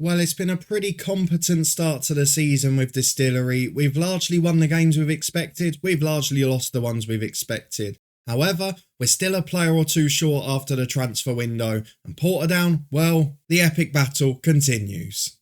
Well, it's been a pretty competent start to the season with Distillery. We've largely won the games we've expected, we've largely lost the ones we've expected. However, we're still a player or two short after the transfer window, and Portadown, well, the epic battle continues.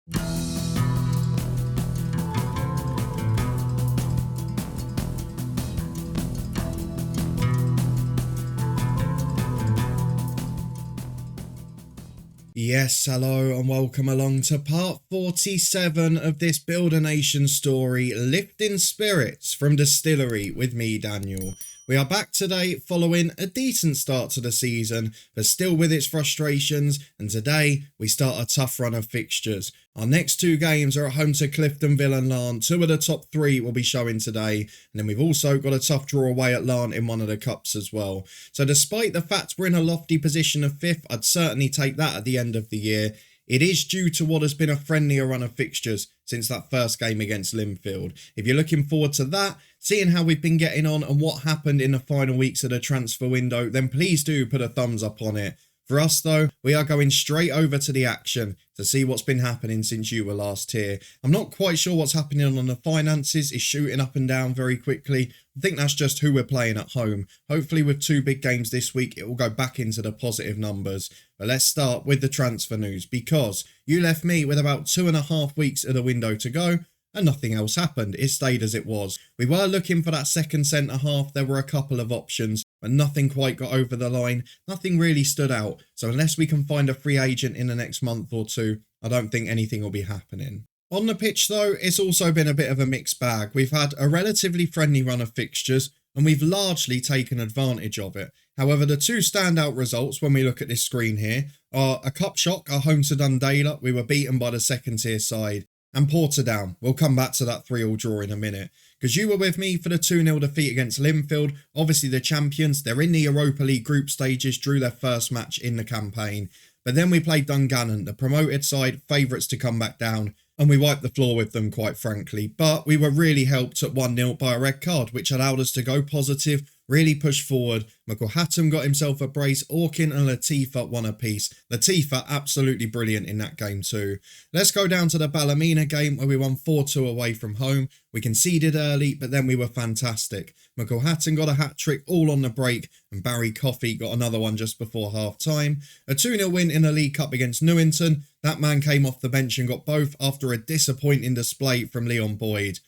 Yes, hello and welcome along to part 47 of this Build a Nation story, Lifting Spirits from Distillery with me, Daniel. We are back today following a decent start to the season, but still with its frustrations, and today we start a tough run of fixtures. Our next two games are at home to Cliftonville and Larne. Two of the top three will be showing today, and then we've also got a tough draw away at Larne in one of the cups as well. So despite the fact we're in a lofty position of 5th, I'd certainly take that at the end of the year. It is due to what has been a friendlier run of fixtures since that first game against Linfield. If you're looking forward to that, seeing how we've been getting on and what happened in the final weeks of the transfer window, then please do put a thumbs up on it. For us though, we are going straight over to the action to see what's been happening since you were last here. I'm not quite sure what's happening on the finances. It's shooting up and down very quickly. I think that's just who we're playing at home. Hopefully with two big games this week, it will go back into the positive numbers. But let's start with the transfer news, because you left me with about 2.5 weeks of the window to go, and nothing else happened. It stayed as it was. We were looking for that second centre half. There were a couple of options, but nothing quite got over the line. Nothing really stood out. So unless we can find a free agent in the next month or two, I don't think anything will be happening. On the pitch though, it's also been a bit of a mixed bag. We've had a relatively friendly run of fixtures, and we've largely taken advantage of it. However, the two standout results when we look at this screen here are a cup shock at home to Dundalk. We were beaten by the second tier side. And Portadown. We'll come back to that 3-3 draw in a minute. Because you were with me for the 2-0 defeat against Linfield. Obviously the champions, they're in the Europa League group stages, drew their first match in the campaign. But then we played Dungannon, the promoted side, favourites to come back down. And we wiped the floor with them, quite frankly. But we were really helped at 1-0 by a red card, which allowed us to go positive, really push forward. McElhatton got himself a brace. Orkin and Latifa won a piece. Latifa absolutely brilliant in that game too. Let's go down to the Ballymena game where we won 4-2 away from home. We conceded early, but then we were fantastic. McElhatton got a hat-trick all on the break, and Barry Coffey got another one just before half-time. A 2-0 win in the League Cup against Newington. That man came off the bench and got both after a disappointing display from Leon Boyd.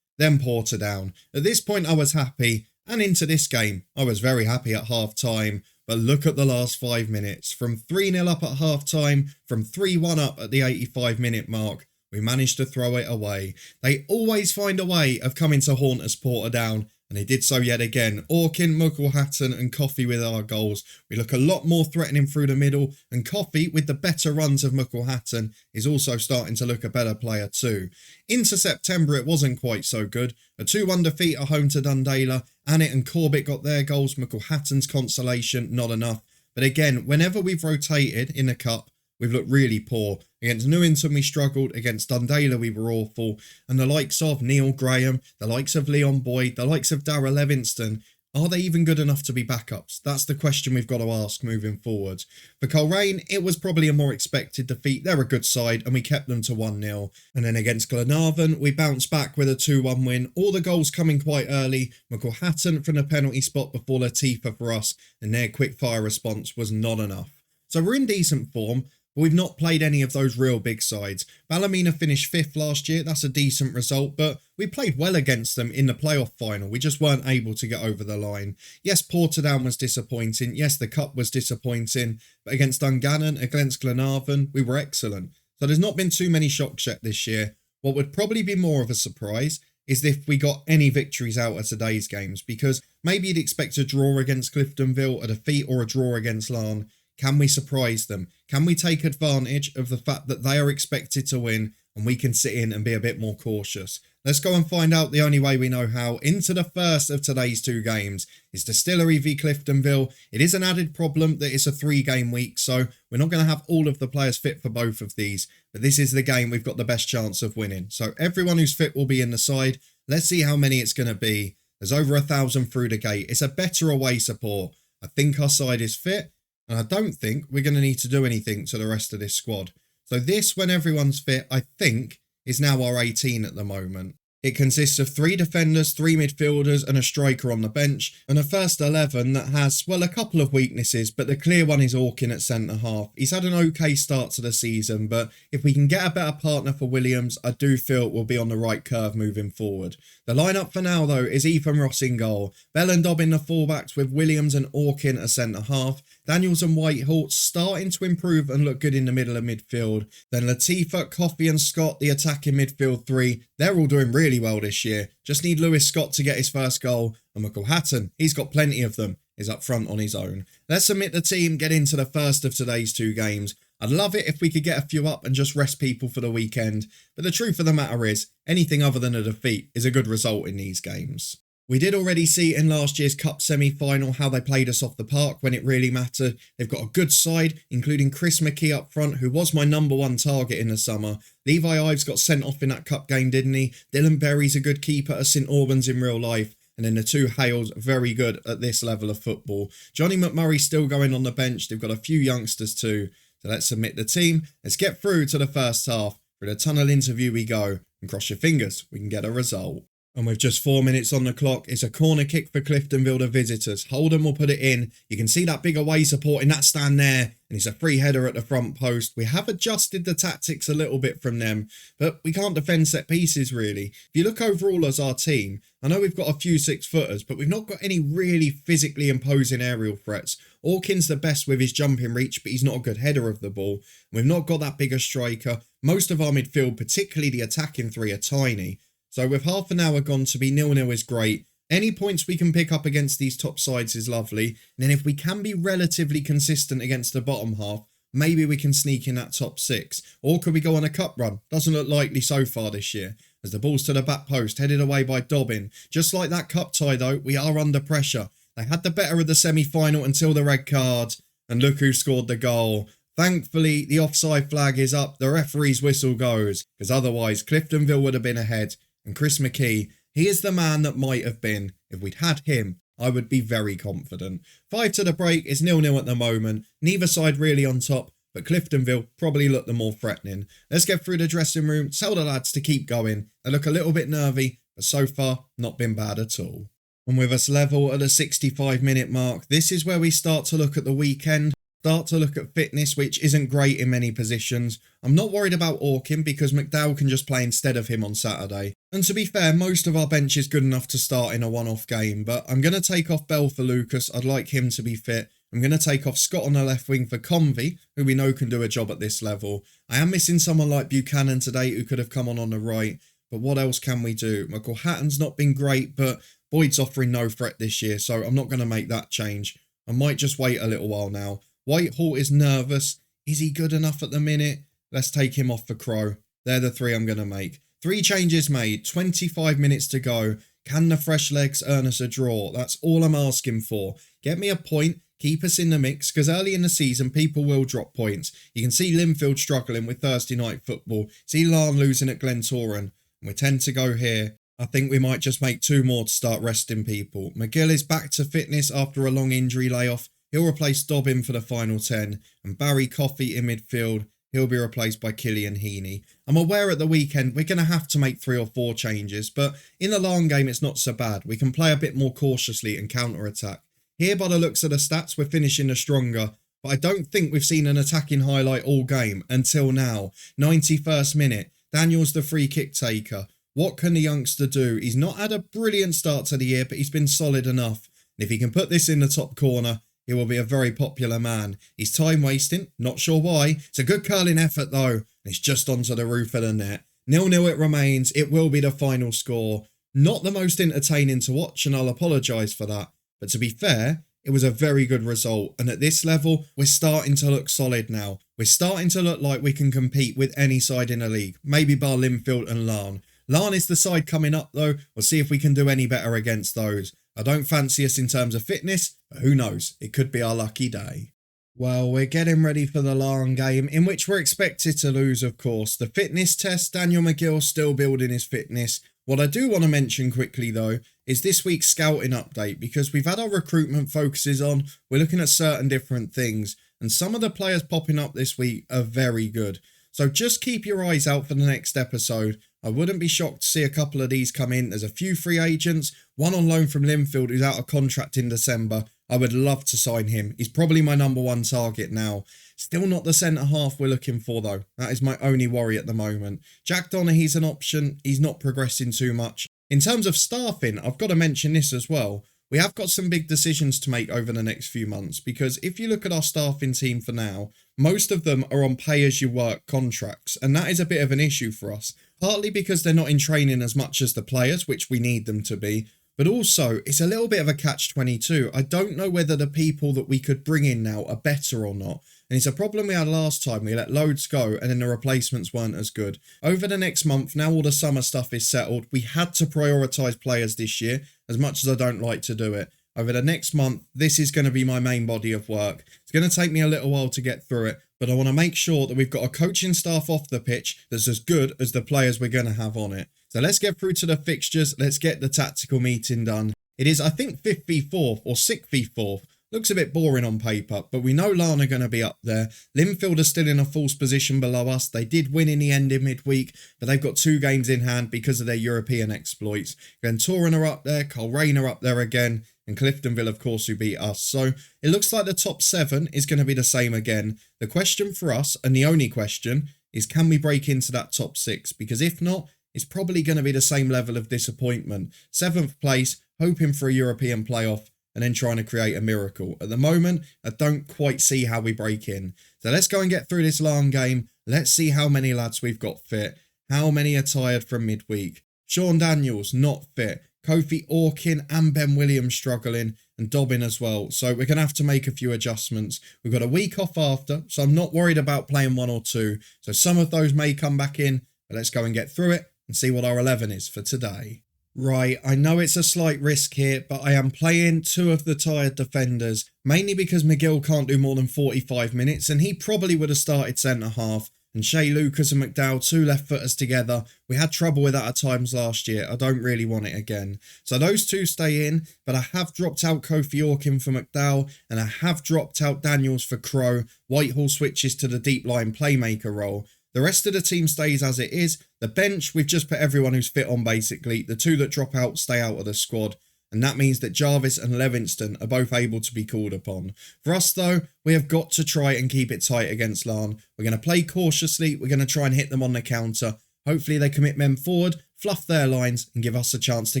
Then Portadown. At this point I was happy, and into this game I was very happy at half-time. But look at the last 5 minutes. From 3-0 up at half-time, from 3-1 up at the 85-minute mark, we managed to throw it away. They always find a way of coming to haunt us, Portadown, and they did so yet again. Orkin, McElhatton and Coffey with our goals. We look a lot more threatening through the middle, and Coffey, with the better runs of McElhatton, is also starting to look a better player too. Into September it wasn't quite so good. A 2-1 defeat at home to Dundalk. Annett and Corbett got their goals. McElhatton's consolation, not enough. But again, whenever we've rotated in the cup, we've looked really poor. Against Newington we struggled, against Dundalk we were awful, and the likes of Neil Graham, the likes of Leon Boyd, the likes of Darrell Evanston, are they even good enough to be backups? That's the question we've got to ask moving forward. For Coleraine, it was probably a more expected defeat. They're a good side and we kept them to 1-0. And then against Glenarvan, we bounced back with a 2-1 win. All the goals coming quite early. McElhatton from the penalty spot before Latifa for us, and their quick fire response was not enough. So we're in decent form. But we've not played any of those real big sides. Ballymena finished 5th last year. That's a decent result, but we played well against them in the playoff final. We just weren't able to get over the line. Yes, Portadown was disappointing. Yes, the cup was disappointing. But against Dungannon, against Glenarvan, we were excellent. So there's not been too many shocks yet this year. What would probably be more of a surprise is if we got any victories out of today's games, because maybe you'd expect a draw against Cliftonville, a defeat or a draw against Larne. Can we surprise them? Can we take advantage of the fact that they are expected to win and we can sit in and be a bit more cautious? Let's go and find out the only way we know how. Into the first of today's two games is Distillery v Cliftonville. It is an added problem that it's a 3-game week, so we're not going to have all of the players fit for both of these. But this is the game we've got the best chance of winning. So everyone who's fit will be in the side. Let's see how many it's going to be. There's over 1,000 through the gate. It's a better away support. I think our side is fit. And I don't think we're going to need to do anything to the rest of this squad. So this, when everyone's fit, I think, is now our 18 at the moment. It consists of 3 defenders, 3 midfielders and a striker on the bench, and a first 11 that has, well, a couple of weaknesses, but the clear one is Orkin at centre-half. He's had an okay start to the season, but if we can get a better partner for Williams, I do feel it will be on the right curve moving forward. The lineup for now, though, is Ethan Ross in goal, Bell and Dobb in the fullbacks with Williams and Orkin at centre-half, Daniels and Whitehall starting to improve and look good in the middle of midfield. Then Latifa, Coffey and Scott, the attacking midfield 3. They're all doing really well this year. Just need Lewis Scott to get his first goal. And McElhatton, he's got plenty of them, is up front on his own. Let's submit the team, get into the first of today's 2 games. I'd love it if we could get a few up and just rest people for the weekend. But the truth of the matter is, anything other than a defeat is a good result in these games. We did already see in last year's Cup semi-final how they played us off the park when it really mattered. They've got a good side, including Chris McKee up front, who was my #1 target in the summer. Levi Ives got sent off in that Cup game, didn't he? Dylan Berry's a good keeper at St Albans in real life. And then the 2 Hales, very good at this level of football. Johnny McMurray's still going on the bench. They've got a few youngsters too. So let's submit the team. Let's get through to the first half. Through the tunnel interview we go. And cross your fingers, we can get a result. And with just 4 minutes on the clock, it's a corner kick for Cliftonville, the visitors. Holden will put it in. You can see that big away support in that stand there. And it's a free header at the front post. We have adjusted the tactics a little bit from them, but we can't defend set pieces really. If you look overall as our team, I know we've got a few 6-footers, but we've not got any really physically imposing aerial threats. Orkin's the best with his jumping reach, but he's not a good header of the ball. We've not got that bigger striker. Most of our midfield, particularly the attacking 3, are tiny. So with half an hour gone, to be 0-0 is great. Any points we can pick up against these top sides is lovely. And then if we can be relatively consistent against the bottom half, maybe we can sneak in that top 6. Or could we go on a cup run? Doesn't look likely so far this year. As the ball's to the back post, headed away by Dobbin. Just like that cup tie though, we are under pressure. They had the better of the semi-final until the red card. And look who scored the goal. Thankfully, the offside flag is up. The referee's whistle goes. Because otherwise, Cliftonville would have been ahead. And Chris McKee, he is the man that might have been. If we'd had him, I would be very confident. 5 to the break is 0-0 at the moment. Neither side really on top, but Cliftonville probably look the more threatening. Let's get through the dressing room, tell the lads to keep going. They look a little bit nervy, but so far, not been bad at all. And with us level at the 65-minute mark, this is where we start to look at the weekend. Start to look at fitness, which isn't great in many positions. I'm not worried about Orkin because McDowell can just play instead of him on Saturday. And to be fair, most of our bench is good enough to start in a one-off game, but I'm going to take off Bell for Lucas. I'd like him to be fit. I'm going to take off Scott on the left wing for Convey, who we know can do a job at this level. I am missing someone like Buchanan today who could have come on the right, but what else can we do? McElhatton's not been great, but Boyd's offering no threat this year, so I'm not going to make that change. I might just wait a little while now. Whitehall is nervous. Is he good enough at the minute? Let's take him off for Crow. They're the 3 I'm going to make. 3 changes made, 25 minutes to go. Can the fresh legs earn us a draw? That's all I'm asking for. Get me a point, keep us in the mix, because early in the season, people will drop points. You can see Linfield struggling with Thursday night football. See Larne losing at Glentoran. And we tend to go here. I think we might just make 2 more to start resting people. McGill is back to fitness after a long injury layoff. He'll replace Dobbin for the final 10. And Barry Coffey in midfield. He'll be replaced by Killian Heaney. I'm aware at the weekend we're going to have to make 3 or 4 changes, but in the Larne game it's not so bad. We can play a bit more cautiously and counter-attack. Here, by the looks of the stats, we're finishing the stronger, but I don't think we've seen an attacking highlight all game until now. 91st minute, Daniel's the free kick taker. What can the youngster do? He's not had a brilliant start to the year, but he's been solid enough. And if he can put this in the top corner, he will be a very popular man. He's time wasting, not sure why. It's a good curling effort though, and it's just onto the roof of the net. 0-0 it remains. It will be the final score. Not the most entertaining to watch, and I'll apologise for that. But to be fair, it was a very good result, and at this level, we're starting to look solid now. We're starting to look like we can compete with any side in the league, maybe bar Linfield and Larne. Larne is the side coming up though. We'll see if we can do any better against those. I don't fancy us in terms of fitness, but who knows, it could be our lucky day. Well, we're getting ready for the Larne game, in which we're expected to lose, of course. The fitness test, Daniel McGill still building his fitness. What I do want to mention quickly, though, is this week's scouting update, because we've had our recruitment focuses on. We're looking at certain different things, and some of the players popping up this week are very good. So just keep your eyes out for the next episode. I wouldn't be shocked to see a couple of these come in. There's a few free agents, one on loan from Linfield who's out of contract in December. I would love to sign him. He's probably my number one target now. Still not the centre half we're looking for though. That is my only worry at the moment. Jack Donaghy's an option. He's not progressing too much. In terms of staffing, I've got to mention this as well. We have got some big decisions to make over the next few months, because if you look at our staffing team for now, most of them are on pay-as-you-work contracts, and that is a bit of an issue for us. Partly because they're not in training as much as the players, which we need them to be, but also it's a little bit of a catch-22. I don't know whether the people that we could bring in now are better or not. And it's a problem we had last time. We let loads go and then the replacements weren't as good. Over the next month, now all the summer stuff is settled, we had to prioritise players this year, as much as I don't like to do it. Over the next month, this is going to be my main body of work. It's going to take me a little while to get through it, but I want to make sure that we've got a coaching staff off the pitch that's as good as the players we're going to have on it. So let's get through to the fixtures. Let's get the tactical meeting done. It is, I think, 5th v 4th or 6th v 4th. Looks a bit boring on paper, but we know Larne are going to be up there. Linfield are still in a false position below us. They did win in the end in midweek, but they've got 2 games in hand because of their European exploits. Glentoran are up there, Coleraine are up there again, and Cliftonville, of course, who beat us. So it looks like the top 7 is going to be the same again. The question for us, and the only question, is can we break into that top 6? Because if not, it's probably going to be the same level of disappointment. 7th place, hoping for a European playoff, and then trying to create a miracle. At the moment, I don't quite see how we break in. So let's go and get through this Larne game. Let's see how many lads we've got fit. How many are tired from midweek? Sean Daniels, not fit. Kofi Orkin and Ben Williams struggling, and Dobbin as well. So we're going to have to make a few adjustments. We've got a week off after, so I'm not worried about playing 1 or 2. So some of those may come back in, but let's go and get through it and see what our 11 is for today. Right, I know it's a slight risk here, but I am playing 2 of the tired defenders, mainly because McGill can't do more than 45 minutes, and he probably would have started centre-half. And Shea Lucas and McDowell, 2 left-footers together. We had trouble with that at times last year. I don't really want it again. So those 2 stay in, but I have dropped out Kofi Orkin for McDowell, and I have dropped out Daniels for Crow. Whitehall switches to the deep line playmaker role. The rest of the team stays as it is. The bench, we've just put everyone who's fit on basically. The 2 that drop out stay out of the squad. And that means that Jarvis and Levingston are both able to be called upon. For us though, we have got to try and keep it tight against Larne. We're going to play cautiously. We're going to try and hit them on the counter. Hopefully they commit men forward, fluff their lines and give us a chance to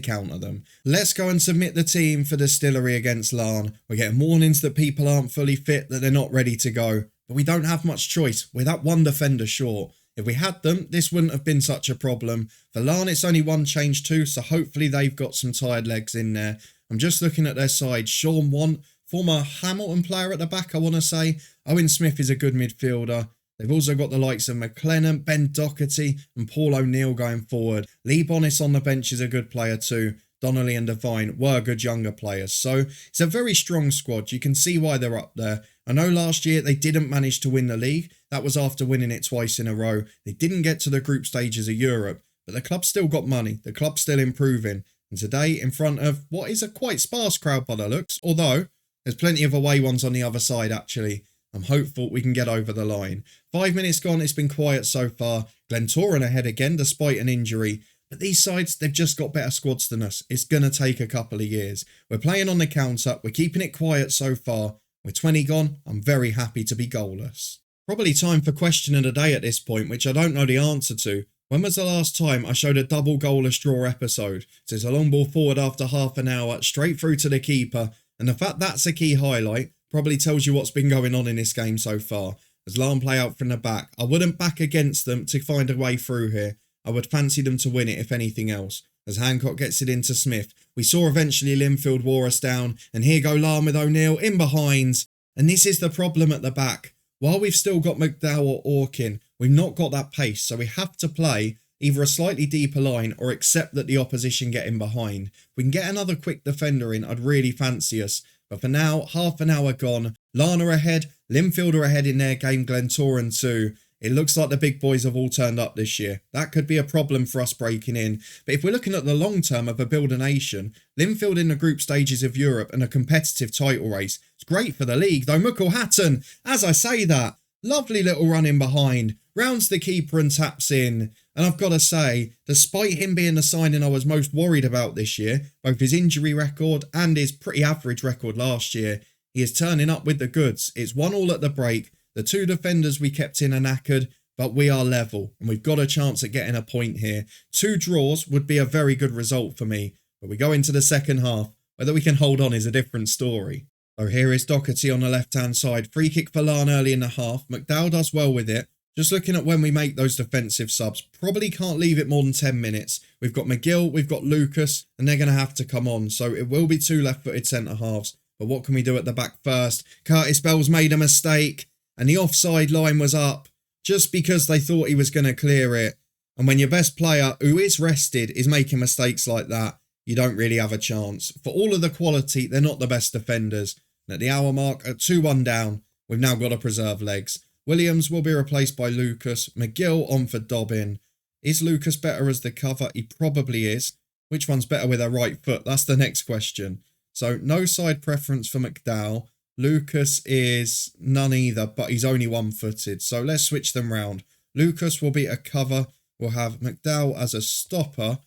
counter them. Let's go and submit the team for Distillery against Larne. We're getting warnings that people aren't fully fit, that they're not ready to go. But we don't have much choice. We're that 1 defender short. If we had them, this wouldn't have been such a problem. For Larne, it's only 1 change too, so hopefully they've got some tired legs in there. I'm just looking at their side. Sean Want, former Hamilton player at the back, I want to say. Owen Smith is a good midfielder. They've also got the likes of McLennan, Ben Doherty and Paul O'Neill going forward. Lee Bonnis on the bench is a good player too. Donnelly and Devine were good younger players. So it's a very strong squad. You can see why they're up there. I know last year they didn't manage to win the league. That was after winning it twice in a row. They didn't get to the group stages of Europe. But the club's still got money. The club's still improving. And today in front of what is a quite sparse crowd by the looks. Although there's plenty of away ones on the other side actually. I'm hopeful we can get over the line. 5 minutes gone. It's been quiet so far. Glentoran ahead again despite an injury. But these sides, they've just got better squads than us. It's going to take a couple of years. We're playing on the counter. We're keeping it quiet so far. With 20 gone, I'm very happy to be goalless. Probably time for question of the day at this point, which I don't know the answer to. When was the last time I showed a double goalless draw episode? So it's a long ball forward after half an hour, straight through to the keeper. And the fact that's a key highlight probably tells you what's been going on in this game so far. As Larne play out from the back, I wouldn't back against them to find a way through here. I would fancy them to win it if anything else. As Hancock gets it into Smith. We saw eventually Linfield wore us down. And here go Larne with O'Neill in behind. And this is the problem at the back. While we've still got McDowell or Orkin, we've not got that pace. So we have to play either a slightly deeper line or accept that the opposition get in behind. If we can get another quick defender in, I'd really fancy us. But for now, half an hour gone. Larne are ahead. Linfield are ahead in their game. Glentoran too. It looks like the big boys have all turned up this year. That could be a problem for us breaking in. But if we're looking at the long term of a Build a Nation, Linfield in the group stages of Europe and a competitive title race. It's great for the league though. Muckle Hatton, as I say that, lovely little run in behind. rounds the keeper and taps in. And I've got to say, despite him being the signing I was most worried about this year, both his injury record and his pretty average record last year, he is turning up with the goods. It's 1-1 at the break. The two defenders we kept in are knackered, but we are level, and we've got a chance at getting a point here. 2 draws would be a very good result for me, but we go into the second half. Whether we can hold on is a different story. So here is Doherty on the left-hand side. Free kick for Larne early in the half. McDowell does well with it. Just looking at when we make those defensive subs, probably can't leave it more than 10 minutes. We've got McGill, we've got Lucas, and they're going to have to come on. So it will be 2 left-footed centre-halves. But what can we do at the back first? Curtis Bell's made a mistake, and the offside line was up just because they thought he was going to clear it. And when your best player, who is rested, is making mistakes like that, you don't really have a chance. For all of the quality, they're not the best defenders. And at the hour mark, at 2-1 down, we've now got to preserve legs. Williams will be replaced by Lucas. McGill on for Dobbin. Is Lucas better as the cover? He probably is. Which one's better with a right foot? That's the next question. So no side preference for McDowell. Lucas is none either, but he's only one-footed. So let's switch them round. Lucas will be a cover. We'll have McDowell as a stopper.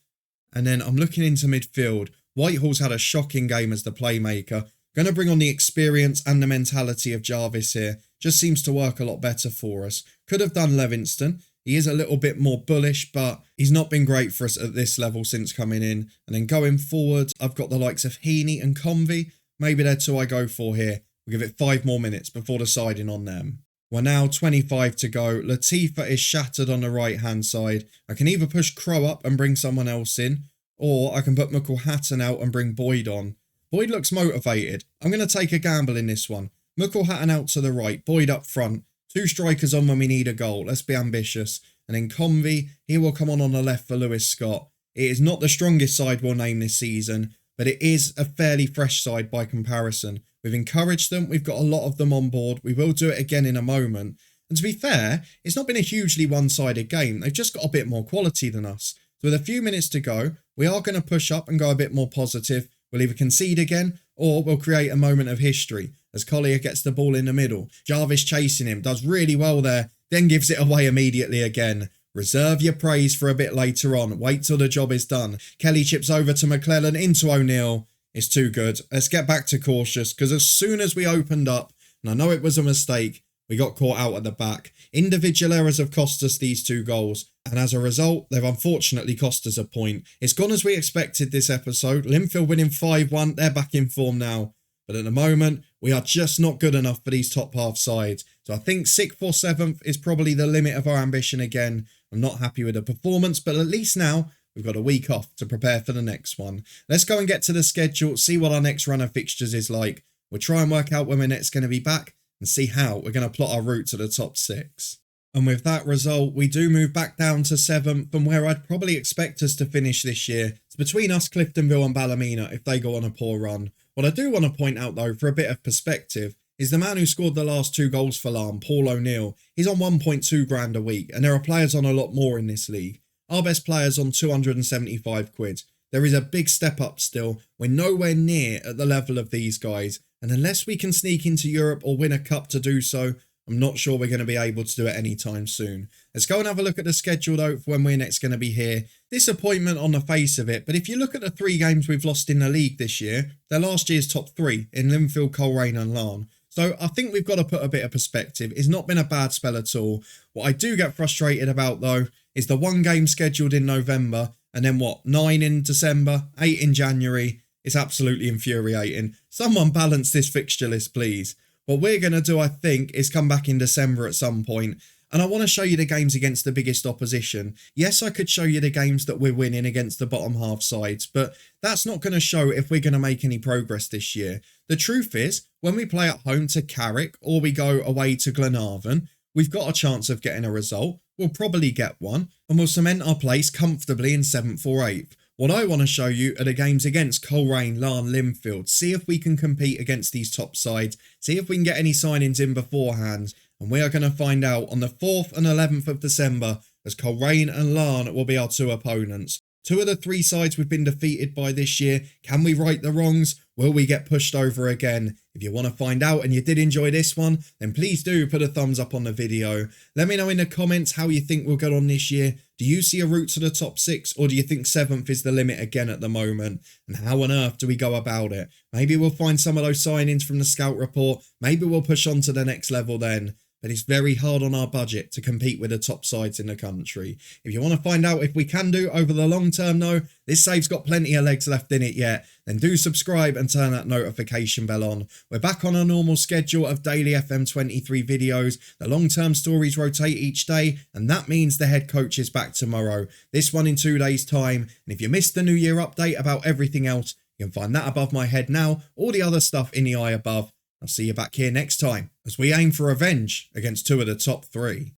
And then I'm looking into midfield. Whitehall's had a shocking game as the playmaker. Going to bring on the experience and the mentality of Jarvis here. Just seems to work a lot better for us. Could have done Levingston. He is a little bit more bullish, but he's not been great for us at this level since coming in. And then going forward, I've got the likes of Heaney and Convey. Maybe they're 2 I go for here. We'll give it 5 more minutes before deciding on them. We're now 25 to go. Latifa is shattered on the right-hand side. I can either push Crow up and bring someone else in, or I can put McElhatton out and bring Boyd on. Boyd looks motivated. I'm going to take a gamble in this one. McElhatton out to the right, Boyd up front. 2 strikers on when we need a goal. Let's be ambitious. And then Convey, he will come on the left for Lewis Scott. It is not the strongest side we'll name this season, but it is a fairly fresh side by comparison. We've encouraged them. We've got a lot of them on board. We will do it again in a moment. And to be fair, it's not been a hugely one-sided game. They've just got a bit more quality than us. So with a few minutes to go, we are going to push up and go a bit more positive. We'll either concede again or we'll create a moment of history as Collier gets the ball in the middle. Jarvis chasing him, does really well there, then gives it away immediately again. Reserve your praise for a bit later on. Wait till the job is done. Kelly chips over to McClellan into O'Neill. It's too good. Let's get back to cautious because as soon as we opened up, and I know it was a mistake, we got caught out at the back. Individual errors have cost us these 2 goals. And as a result, they've unfortunately cost us a point. It's gone as we expected this episode. Linfield winning 5-1. They're back in form now. But at the moment, we are just not good enough for these top half sides. So I think 6th or 7th is probably the limit of our ambition again. I'm not happy with the performance, but at least now we've got a week off to prepare for the next one. Let's go and get to the schedule, see what our next run of fixtures is like. We'll try and work out when we're next going to be back and see how we're going to plot our route to the top 6. And with that result, we do move back down to 7th from where I'd probably expect us to finish this year. It's between us, Cliftonville and Ballymena if they go on a poor run. What I do want to point out though, for a bit of perspective, is the man who scored the last 2 goals for Larne, Paul O'Neill. He's on 1.2 grand a week, and there are players on a lot more in this league. Our best player's on 275 quid. There is a big step up still. We're nowhere near at the level of these guys, and unless we can sneak into Europe or win a cup to do so, I'm not sure we're going to be able to do it anytime soon. Let's go and have a look at the schedule though for when we're next going to be here. Disappointment on the face of it, but if you look at the 3 games we've lost in the league this year, they're last year's top 3 in Linfield, Coleraine and Larne. So I think we've got to put a bit of perspective. It's not been a bad spell at all. What I do get frustrated about though is the 1 game scheduled in November and then 9 in December, 8 in January. It's absolutely infuriating. Someone balance this fixture list, please. What we're going to do, I think, is come back in December at some point, and I want to show you the games against the biggest opposition. Yes, I could show you the games that we're winning against the bottom half sides, but that's not going to show if we're going to make any progress this year. The truth is, when we play at home to Carrick or we go away to Glenarvan, we've got a chance of getting a result. We'll probably get one, and we'll cement our place comfortably in 7th or 8th. What I want to show you are the games against Coleraine, Larne, Linfield. See if we can compete against these top sides. See if we can get any signings in beforehand. And we are going to find out on the 4th and 11th of December as Coleraine and Larne will be our 2 opponents. 2 of the 3 sides we've been defeated by this year. Can we right the wrongs? Will we get pushed over again? If you want to find out and you did enjoy this one, then please do put a thumbs up on the video. Let me know in the comments how you think we'll get on this year. Do you see a route to the top 6, or do you think 7th is the limit again at the moment? And how on earth do we go about it? Maybe we'll find some of those signings from the scout report. Maybe we'll push on to the next level then. But it's very hard on our budget to compete with the top sides in the country. If you want to find out if we can do over the long term though, this save's got plenty of legs left in it yet, then do subscribe and turn that notification bell on. We're back on a normal schedule of daily FM23 videos. The long term stories rotate each day, and that means the head coach is back tomorrow. This one in 2 days' time. And if you missed the New Year update about everything else, you can find that above my head now, all the other stuff in the eye above. I'll see you back here next time as we aim for revenge against 2 of the top 3.